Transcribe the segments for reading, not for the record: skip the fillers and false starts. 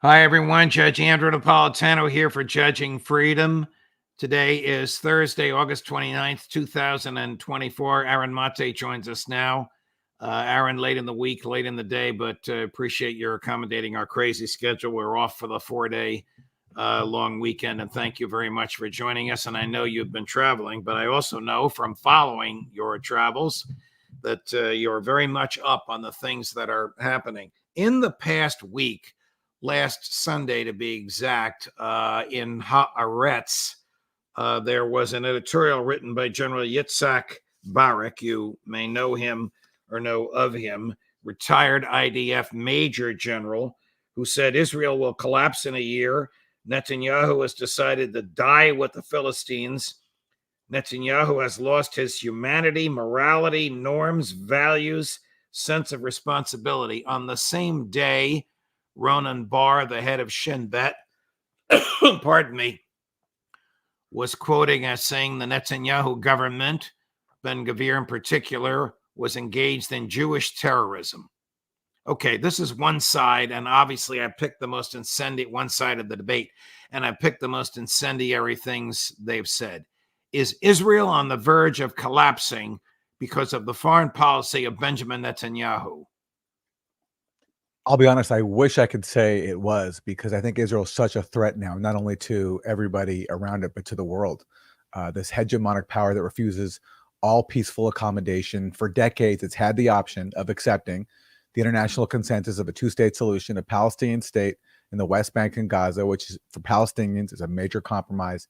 Hi, everyone. Judge Andrew Napolitano here for Judging Freedom. Today is Thursday, August 29th, 2024. Aaron Maté joins us now. Aaron, late in the week, late in the day, but appreciate your accommodating our crazy schedule. We're off for the 4-day long weekend, and thank you very much for joining us. And I know you've been traveling, but I also know from following your travels that you're very much up on the things that are happening. In the past week, last Sunday to be exact, in Haaretz, there was an editorial written by General Yitzhak Barak. You may know him or know of him, retired IDF Major General, who said Israel will collapse in a year. Netanyahu has decided to die with the Philistines. Netanyahu has lost his humanity, morality, norms, values, sense of responsibility. On the same day, Ronan Bar, the head of Shin Bet, pardon me, was quoting as saying the Netanyahu government, Ben Gvir in particular, was engaged in Jewish terrorism. Okay, this is one side, and obviously I picked the most one side of the debate, and I picked the most incendiary things they've said. Is Israel on the verge of collapsing because of the foreign policy of Benjamin Netanyahu? I'll be honest, I wish I could say it was, because I think Israel is such a threat now, not only to everybody around it, but to the world. This hegemonic power that refuses all peaceful accommodation. For decades, it's had the option of accepting the international consensus of a two-state solution, a Palestinian state in the West Bank and Gaza, which is, for Palestinians, is a major compromise.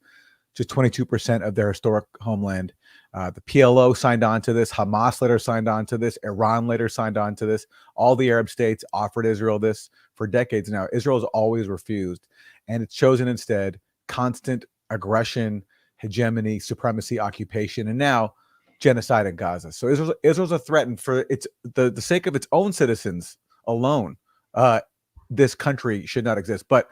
Just 22% of their historic homeland. The PLO signed on to this. Hamas later signed on to this. Iran later signed on to this. All the Arab states offered Israel this for decades now. Israel has always refused, and it's chosen instead constant aggression, hegemony, supremacy, occupation, and now genocide in Gaza. So Israel's a threat, and for the sake of its own citizens alone, this country should not exist. But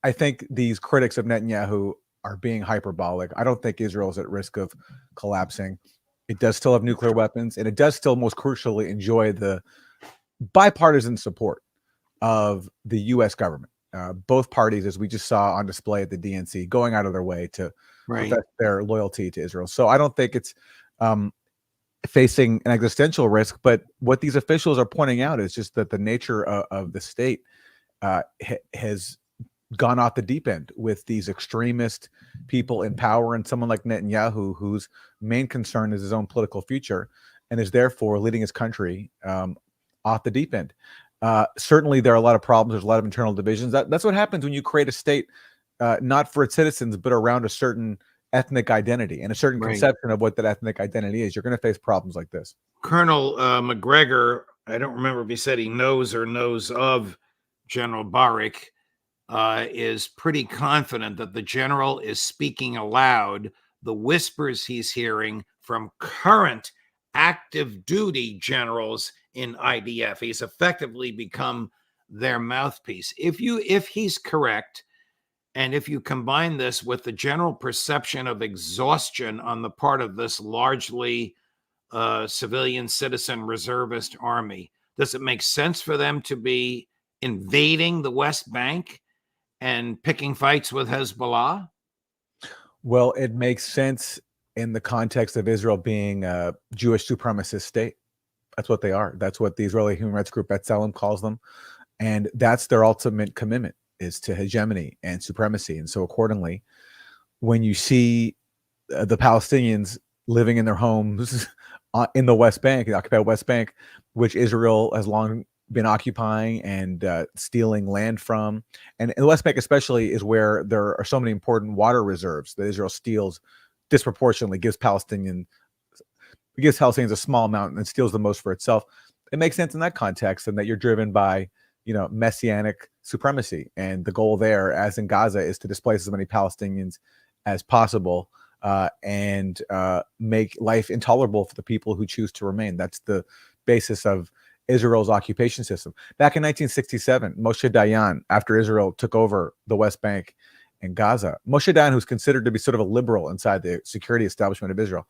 I think these critics of Netanyahu are being hyperbolic. I don't think Israel is at risk of collapsing. It does still have nuclear weapons, and it does still, most crucially, enjoy the bipartisan support of the U.S. government. Both parties, as we just saw on display at the DNC, going out of their way to profess their loyalty to Israel. So I don't think it's facing an existential risk, but what these officials are pointing out is just that the nature of the state has gone off the deep end with these extremist people in power, and someone like Netanyahu, whose main concern is his own political future and is therefore leading his country off the deep end. Certainly, there are a lot of problems. There's a lot of internal divisions. That's what happens when you create a state not for its citizens, but around a certain ethnic identity and a certain conception of what that ethnic identity is. You're going to face problems like this. Colonel McGregor, I don't remember if he said he knows or knows of General Barak, is pretty confident that the general is speaking aloud the whispers he's hearing from current active duty generals in IDF. He's effectively become their mouthpiece. If he's correct, and if you combine this with the general perception of exhaustion on the part of this largely civilian citizen reservist army, does it make sense for them to be invading the West Bank and picking fights with Hezbollah? Well, it makes sense in the context of Israel being a Jewish supremacist state. That's what they are. That's what the Israeli human rights group B'Tselem calls them. And that's their ultimate commitment, is to hegemony and supremacy. And so accordingly, when you see the Palestinians living in their homes in the West Bank, the occupied West Bank, which Israel has long been occupying and stealing land from. And the West Bank especially is where there are so many important water reserves that Israel steals disproportionately, gives Palestinians a small amount and steals the most for itself. It makes sense in that context, and that you're driven by, messianic supremacy. And the goal there, as in Gaza, is to displace as many Palestinians as possible and make life intolerable for the people who choose to remain. That's the basis of Israel's occupation system. Back in 1967, Moshe Dayan, after Israel took over the West Bank and Gaza, Moshe Dayan, who's considered to be sort of a liberal inside the security establishment of Israel,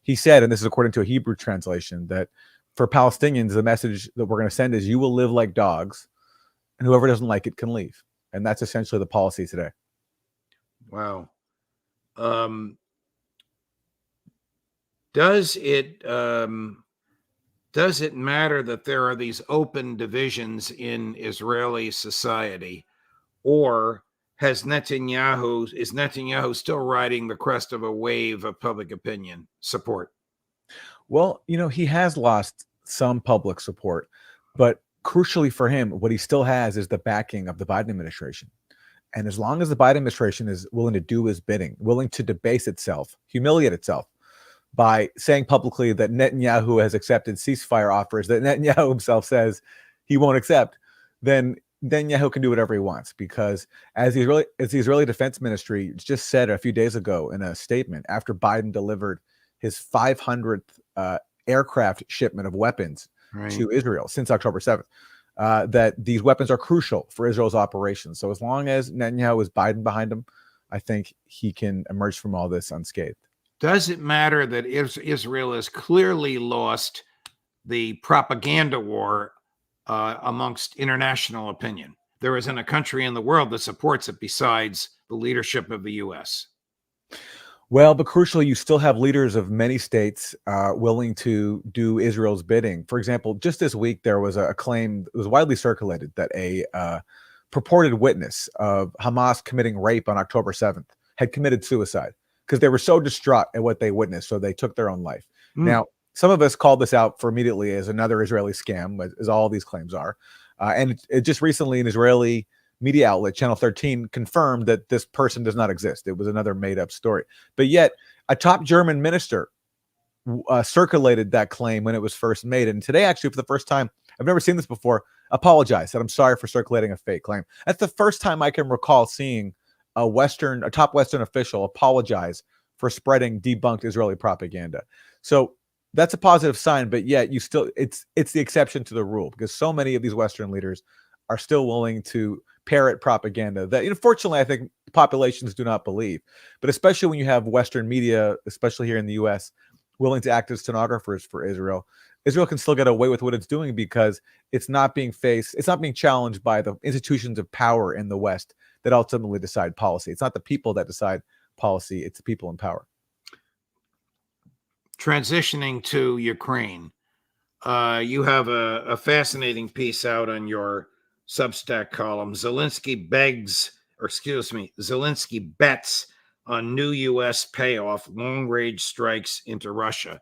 he said, and this is according to a Hebrew translation, that for Palestinians, the message that we're going to send is, you will live like dogs, and whoever doesn't like it can leave. And that's essentially the policy today. Wow. Does it matter that there are these open divisions in Israeli society, or is Netanyahu still riding the crest of a wave of public opinion support? Well, he has lost some public support, but crucially for him, what he still has is the backing of the Biden administration. And as long as the Biden administration is willing to do his bidding, willing to debase itself, humiliate itself by saying publicly that Netanyahu has accepted ceasefire offers that Netanyahu himself says he won't accept, then Netanyahu can do whatever he wants. Because as the Israeli Defense Ministry just said a few days ago in a statement after Biden delivered his 500th aircraft shipment of weapons to Israel since October 7th, that these weapons are crucial for Israel's operations. So as long as Netanyahu is Biden behind him, I think he can emerge from all this unscathed. Does it matter that Israel has clearly lost the propaganda war amongst international opinion? There isn't a country in the world that supports it besides the leadership of the U.S. Well, but crucially, you still have leaders of many states willing to do Israel's bidding. For example, just this week, there was a claim that was widely circulated that a purported witness of Hamas committing rape on October 7th had committed suicide because they were so distraught at what they witnessed, so they took their own life. Now, some of us called this out for immediately as another Israeli scam, as all these claims are. And it just recently, an Israeli media outlet, Channel 13, confirmed that this person does not exist. It was another made-up story. But yet, a top German minister circulated that claim when it was first made. And today, actually, for the first time, I've never seen this before, apologized, said, "I'm sorry for circulating a fake claim." That's the first time I can recall seeing a top Western official apologize for spreading debunked Israeli propaganda. So that's a positive sign, but yet it's the exception to the rule, because so many of these Western leaders are still willing to parrot propaganda that, unfortunately, I think populations do not believe. But especially when you have Western media, especially here in the U.S., willing to act as stenographers for Israel, Israel can still get away with what it's doing because it's not being challenged by the institutions of power in the West that ultimately decide policy. It's not the people that decide policy, it's the people in power. Transitioning to Ukraine, you have a fascinating piece out on your Substack column. Zelensky bets on new U.S. payoff, long-range strikes into Russia.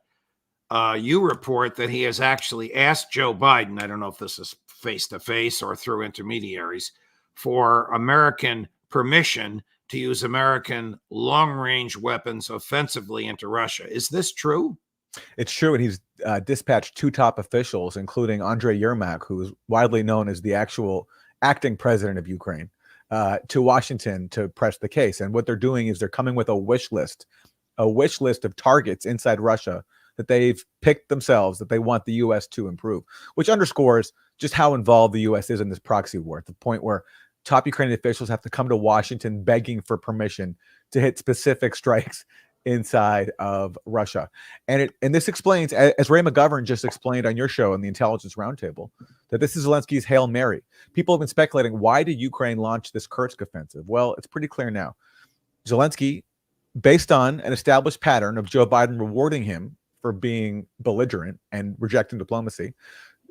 You report that he has actually asked Joe Biden, I don't know if this is face-to-face or through intermediaries, for American permission to use American long-range weapons offensively into Russia. Is this true? It's true, and he's dispatched two top officials, including Andrei Yermak, who is widely known as the actual acting president of Ukraine, to Washington to press the case. And what they're doing is they're coming with a wish list of targets inside Russia that they've picked themselves that they want the U.S. to improve, which underscores just how involved the U.S. is in this proxy war, at the point where top Ukrainian officials have to come to Washington begging for permission to hit specific strikes inside of Russia. And this explains, as Ray McGovern just explained on your show on the Intelligence Roundtable, that this is Zelensky's Hail Mary. People have been speculating, why did Ukraine launch this Kursk offensive? Well, it's pretty clear now. Zelensky, based on an established pattern of Joe Biden rewarding him for being belligerent and rejecting diplomacy,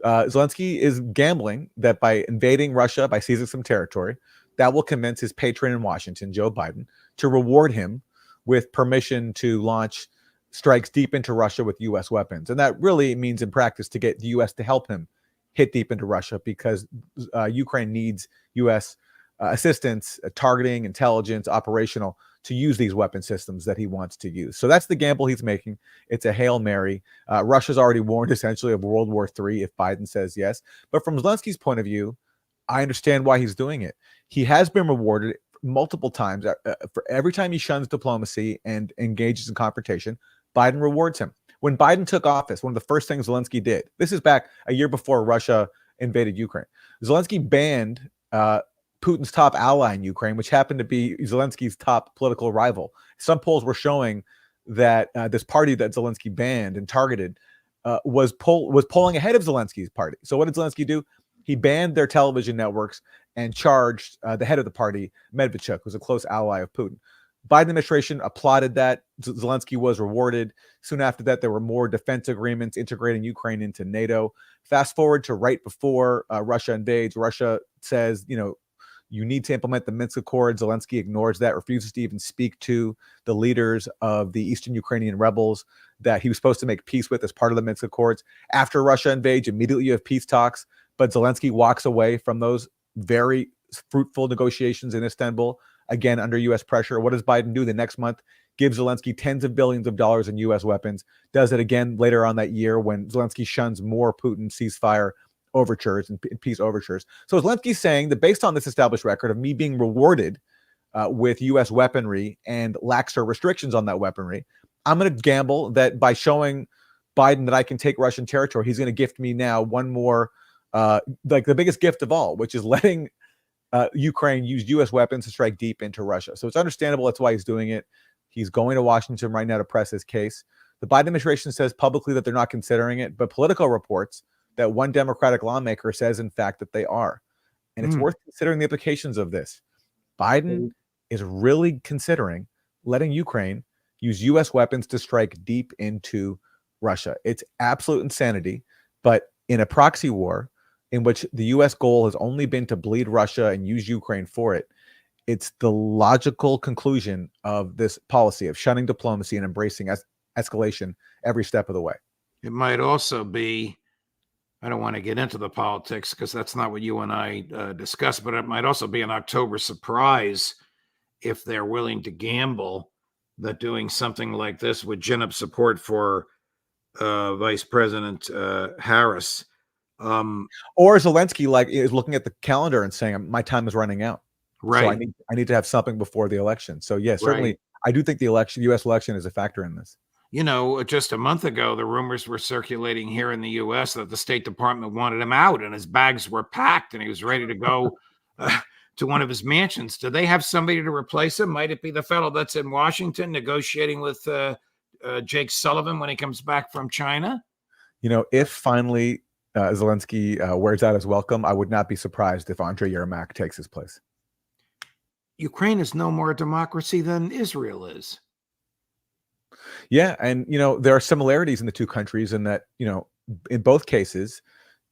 Zelensky is gambling that by invading Russia, by seizing some territory, that will convince his patron in Washington, Joe Biden, to reward him with permission to launch strikes deep into Russia with U.S. weapons. And that really means in practice to get the U.S. to help him hit deep into Russia, because Ukraine needs U.S. Assistance, targeting, intelligence, operational, to use these weapon systems that he wants to use. So that's the gamble he's making. It's a Hail Mary. Russia's already warned essentially of World War III if Biden says yes. But from Zelensky's point of view, I understand why he's doing it. He has been rewarded multiple times for every time he shuns diplomacy and engages in confrontation. Biden rewards him. When Biden took office, one of the first things Zelensky did, this is back a year before Russia invaded Ukraine, Zelensky banned Putin's top ally in Ukraine, which happened to be Zelensky's top political rival. Some polls were showing that this party that Zelensky banned and targeted was polling ahead of Zelensky's party. So what did Zelensky do? He banned their television networks and charged the head of the party, Medvedchuk, who's a close ally of Putin. Biden administration applauded that. Zelensky was rewarded. Soon after that, there were more defense agreements integrating Ukraine into NATO. Fast forward to right before Russia invades. Russia says, you need to implement the Minsk Accords. Zelensky ignores that, refuses to even speak to the leaders of the Eastern Ukrainian rebels that he was supposed to make peace with as part of the Minsk Accords. After Russia invades, immediately you have peace talks, but Zelensky walks away from those very fruitful negotiations in Istanbul, again, under U.S. pressure. What does Biden do the next month? Gives Zelensky tens of billions of dollars in U.S. weapons, does it again later on that year when Zelensky shuns more Putin ceasefire overtures and peace overtures. So Zelensky's saying that based on this established record of me being rewarded with U.S. weaponry and laxer restrictions on that weaponry, I'm going to gamble that by showing Biden that I can take Russian territory, he's going to gift me now one more, like the biggest gift of all, which is letting Ukraine use U.S. weapons to strike deep into Russia. So it's understandable. That's why he's doing it. He's going to Washington right now to press his case. The Biden administration says publicly that they're not considering it, but Politico reports that one Democratic lawmaker says, in fact, that they are. And it's worth considering the implications of this. Biden is really considering letting Ukraine use U.S. weapons to strike deep into Russia. It's absolute insanity. But in a proxy war in which the U.S. goal has only been to bleed Russia and use Ukraine for it, it's the logical conclusion of this policy of shunning diplomacy and embracing escalation every step of the way. It might also be, I don't want to get into the politics because that's not what you and I discuss, but it might also be an October surprise if they're willing to gamble that doing something like this would gin up support for Vice President Harris. Or Zelensky is looking at the calendar and saying, my time is running out. Right. So I need to have something before the election. So yeah, certainly right. I do think the U.S. election is a factor in this. Just a month ago, the rumors were circulating here in the U.S. that the State Department wanted him out and his bags were packed and he was ready to go to one of his mansions. Do they have somebody to replace him? Might it be the fellow that's in Washington negotiating with Jake Sullivan when he comes back from China? If finally Zelensky wears out his welcome, I would not be surprised if Andrei Yermak takes his place. Ukraine is no more a democracy than Israel is. Yeah. And, there are similarities in the two countries in that, in both cases,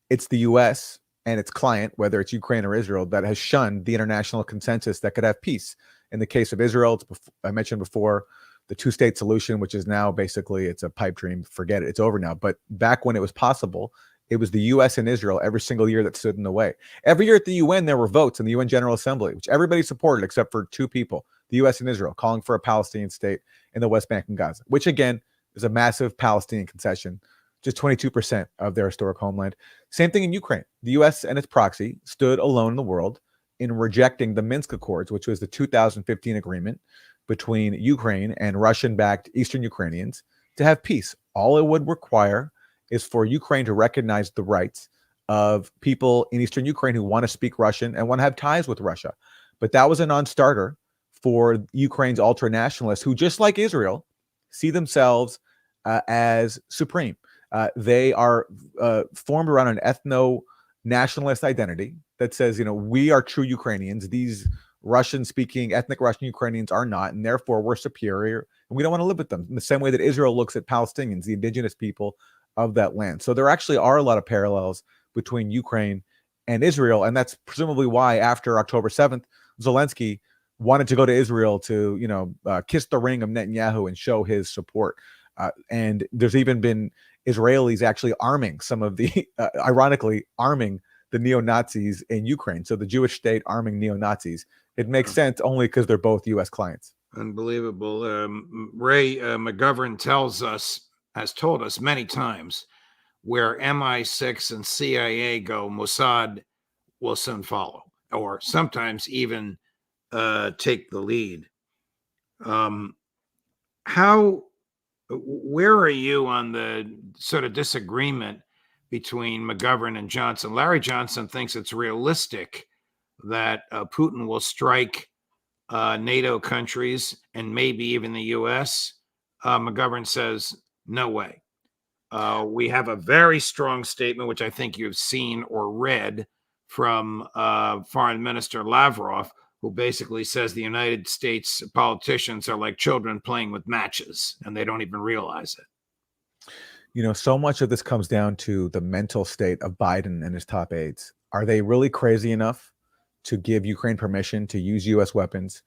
it's the U.S. and its client, whether it's Ukraine or Israel, that has shunned the international consensus that could have peace. In the case of Israel, I mentioned before, the two-state solution, which is now basically, it's a pipe dream. Forget it. It's over now. But back when it was possible, it was the U.S. and Israel every single year that stood in the way. Every year at the UN, there were votes in the UN General Assembly, which everybody supported except for two people, the U.S. and Israel, calling for a Palestinian state in the West Bank and Gaza, which again is a massive Palestinian concession, just 22% of their historic homeland. Same thing in Ukraine. The U.S. and its proxy stood alone in the world in rejecting the Minsk Accords, which was the 2015 agreement between Ukraine and Russian-backed Eastern Ukrainians to have peace. All it would require is for Ukraine to recognize the rights of people in Eastern Ukraine who want to speak Russian and want to have ties with Russia. But that was a non-starter for Ukraine's ultra-nationalists who, just like Israel, see themselves as supreme. They are formed around an ethno-nationalist identity that says, we are true Ukrainians. These Russian-speaking, ethnic Russian Ukrainians are not, and therefore we're superior, and we don't want to live with them in the same way that Israel looks at Palestinians, the indigenous people of that land. So there actually are a lot of parallels between Ukraine and Israel, and that's presumably why after October 7th, Zelensky wanted to go to Israel to, kiss the ring of Netanyahu and show his support. And there's even been Israelis actually arming some of the, ironically, arming the neo-Nazis in Ukraine. So the Jewish state arming neo-Nazis. It makes sense only because they're both U.S. clients. Unbelievable. Ray McGovern has told us many times, where MI6 and CIA go, Mossad will soon follow, or sometimes even take the lead. Where are you on the sort of disagreement between McGovern and Johnson? Larry Johnson thinks it's realistic that Putin will strike NATO countries and maybe even the U.S. McGovern says, no way. We have a very strong statement, which I think you've seen or read, from Foreign Minister Lavrov, who basically says the United States politicians are like children playing with matches, and they don't even realize it. You know, so much of this comes down to the mental state of Biden and his top aides. Are they really crazy enough to give Ukraine permission to use U.S. weapons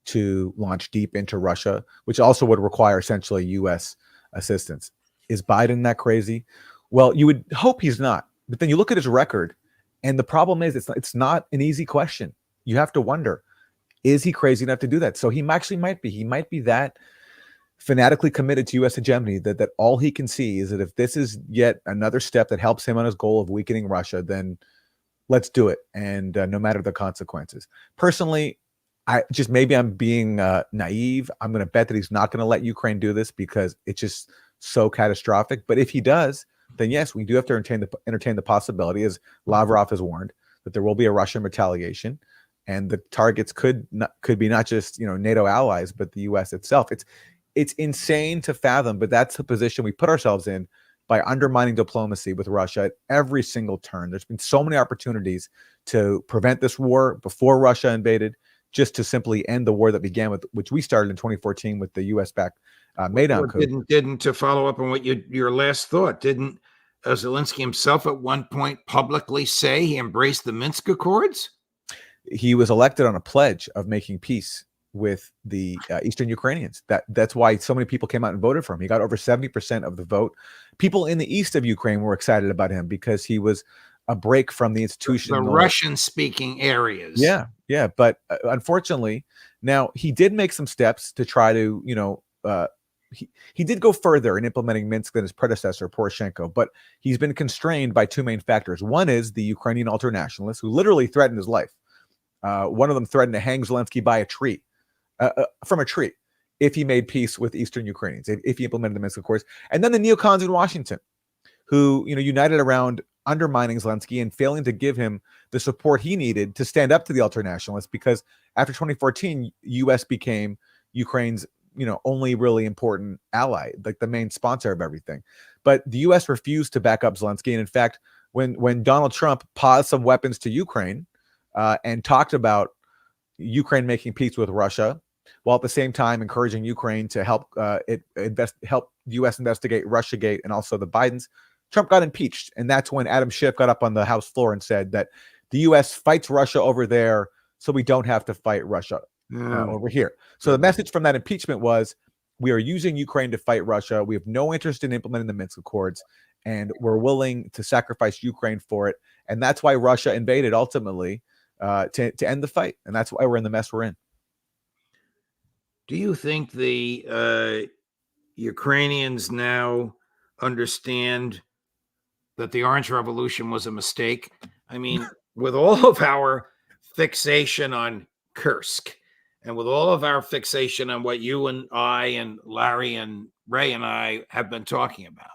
to launch deep into Russia, which also would require essentially U.S. assistance? Is Biden that crazy? Well, you would hope he's not. But then you look at his record, and the problem is it's not an easy question. You have to wonder, is he crazy enough to do that? So he actually might be. He might be that fanatically committed to U.S. hegemony that all he can see is that if this is yet another step that helps him on his goal of weakening Russia, then let's do it. And no matter the consequences. Personally, maybe I'm being naive. I'm going to bet that he's not going to let Ukraine do this because it's just so catastrophic. But if he does, then yes, we do have to entertain the possibility, as Lavrov has warned, that there will be a Russian retaliation, and the targets could be not just NATO allies, but the U.S. itself. It's insane to fathom, but that's the position we put ourselves in by undermining diplomacy with Russia at every single turn. There's been so many opportunities to prevent this war before Russia invaded, just to simply end the war that began with, which we started in 2014 with the U.S.-backed Maidan coup. Didn't to follow up on what your last thought, didn't Zelensky himself at one point publicly say he embraced the Minsk Accords? He was elected on a pledge of making peace with the Eastern Ukrainians. That's why so many people came out and voted for him. He got over 70% of the vote. People in the east of Ukraine were excited about him because he was a break from the institutional, the Russian-speaking areas. Yeah. But unfortunately, now he did make some steps to try to, he did go further in implementing Minsk than his predecessor, Poroshenko, but he's been constrained by two main factors. One is the Ukrainian ultranationalists who literally threatened his life. One of them threatened to hang Zelensky by a tree. From a tree, if he made peace with Eastern Ukrainians, if he implemented the Minsk Accords. And then the neocons in Washington, who united around undermining Zelensky and failing to give him the support he needed to stand up to the ultranationalists, because after 2014, U.S. became Ukraine's only really important ally, like the main sponsor of everything. But the U.S. refused to back up Zelensky. And in fact, when Donald Trump paused some weapons to Ukraine and talked about Ukraine making peace with Russia, while at the same time encouraging Ukraine to help help U.S. investigate Russiagate and also the Bidens, Trump got impeached. And that's when Adam Schiff got up on the House floor and said that the U.S. fights Russia over there, so we don't have to fight Russia over here. So the message from that impeachment was, we are using Ukraine to fight Russia. We have no interest in implementing the Minsk Accords, and we're willing to sacrifice Ukraine for it. And that's why Russia invaded ultimately, to end the fight. And that's why we're in the mess we're in. Do you think the Ukrainians now understand that the Orange Revolution was a mistake? I mean, with all of our fixation on Kursk, and with all of our fixation on what you and I and Larry and Ray and I have been talking about,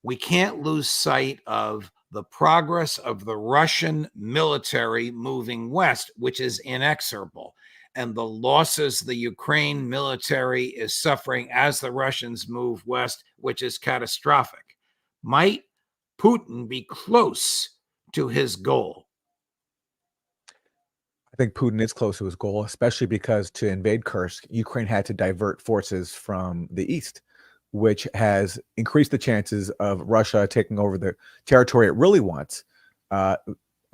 we can't lose sight of the progress of the Russian military moving west, which is inexorable, and the losses the Ukraine military is suffering as the Russians move west, which is catastrophic. Might Putin be close to his goal? I think Putin is close to his goal, especially because to invade Kursk, Ukraine had to divert forces from the east, which has increased the chances of Russia taking over the territory it really wants a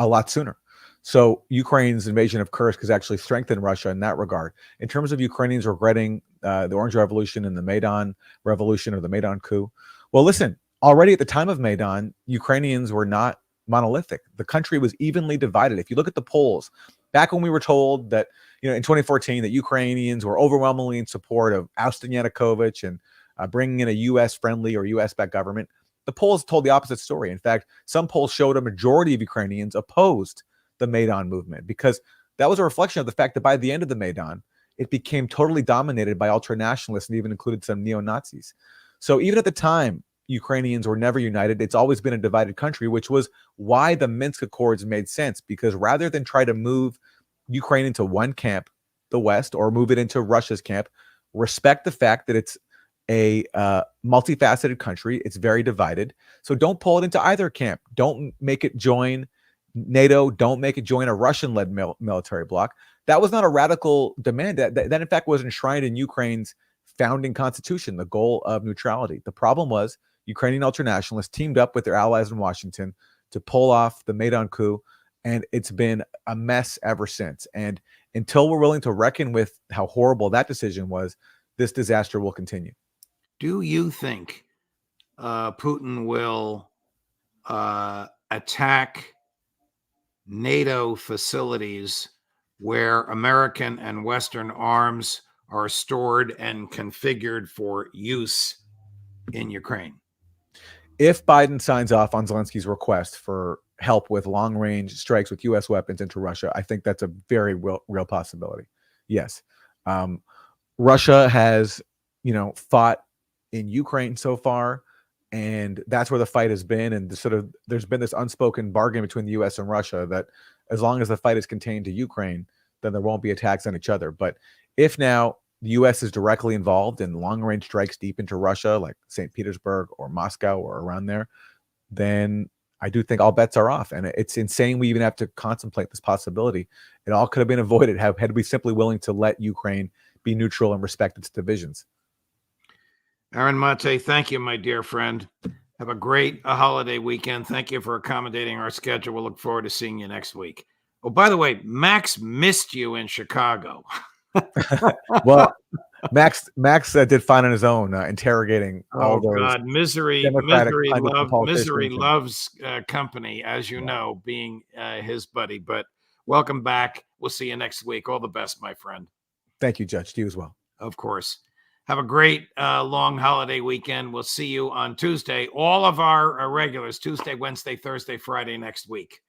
lot sooner. So Ukraine's invasion of Kursk has actually strengthened Russia in that regard. In terms of Ukrainians regretting the Orange Revolution and the Maidan Revolution or the Maidan coup, well, listen, already at the time of Maidan, Ukrainians were not monolithic. The country was evenly divided. If you look at the polls, back when we were told that, in 2014, that Ukrainians were overwhelmingly in support of ousting Yanukovych and bringing in a U.S.-friendly or U.S.-backed government, the polls told the opposite story. In fact, some polls showed a majority of Ukrainians opposed the Maidan movement, because that was a reflection of the fact that by the end of the Maidan, it became totally dominated by ultranationalists and even included some neo-Nazis. So even at the time, Ukrainians were never united. It's always been a divided country, which was why the Minsk Accords made sense, because rather than try to move Ukraine into one camp, the West, or move it into Russia's camp, respect the fact that it's a multifaceted country. It's very divided. So don't pull it into either camp. Don't make it join NATO don't make it join a Russian-led military bloc. That was not a radical demand. That in fact was enshrined in Ukraine's founding constitution, the goal of neutrality. The problem was Ukrainian ultranationalists teamed up with their allies in Washington to pull off the Maidan coup, and it's been a mess ever since. And until we're willing to reckon with how horrible that decision was, this disaster will continue. Do you think Putin will attack NATO facilities where American and Western arms are stored and configured for use in Ukraine? If Biden signs off on Zelensky's request for help with long-range strikes with U.S. weapons into Russia, I think that's a very real possibility. Yes. Russia has, fought in Ukraine so far, and that's where the fight has been. And there's been this unspoken bargain between the U.S. and Russia that as long as the fight is contained to Ukraine, then there won't be attacks on each other. But if now the U.S. is directly involved in long-range strikes deep into Russia, like St. Petersburg or Moscow or around there, then I do think all bets are off. And it's insane we even have to contemplate this possibility. It all could have been avoided had we simply willing to let Ukraine be neutral and respect its divisions. Aaron Maté, thank you, my dear friend. Have a great holiday weekend. Thank you for accommodating our schedule. We'll look forward to seeing you next week. Oh, by the way, Max missed you in Chicago. Well, Max did fine on his own, interrogating all those. God, misery loves company, as you know, being his buddy. But welcome back. We'll see you next week. All the best, my friend. Thank you, Judge. To you as well. Of course. Have a great long holiday weekend. We'll see you on Tuesday. All of our regulars, Tuesday, Wednesday, Thursday, Friday next week.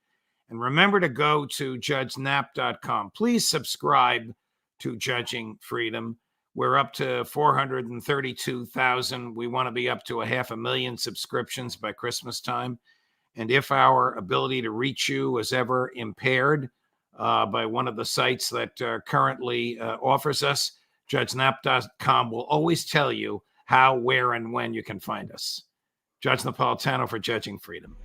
And remember to go to judgenap.com. Please subscribe to Judging Freedom. We're up to 432,000. We want to be up to 500,000 subscriptions by Christmas time. And if our ability to reach you is ever impaired by one of the sites that currently offers us, judgenap.com will always tell you how, where, and when you can find us. Judge Napolitano for Judging Freedom.